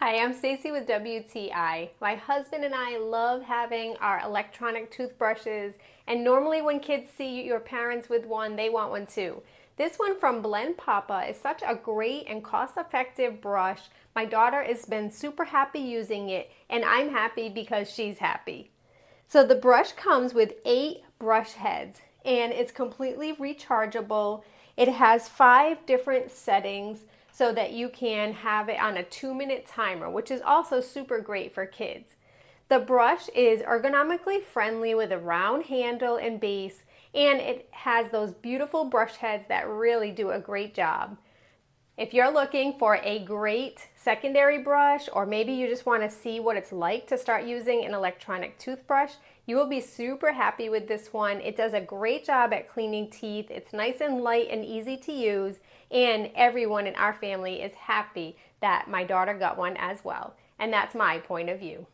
Hi, I'm Stacy with WTI. My husband and I love having our electronic toothbrushes, and normally when kids see your parents with one, they want one too. This one from Blenpapa is such a great and cost-effective brush. My daughter has been super happy using it, and I'm happy because she's happy. So the brush comes with 8 brush heads, and it's completely rechargeable. It has 5 different settings so that you can have it on a 2-minute timer, which is also super great for kids. The brush is ergonomically friendly with a round handle and base, and it has those beautiful brush heads that really do a great job. If you're looking for a great secondary brush, or maybe you just want to see what it's like to start using an electronic toothbrush, you will be super happy with this one. It does a great job at cleaning teeth. It's nice and light and easy to use, and everyone in our family is happy that my daughter got one as well. And that's my point of view.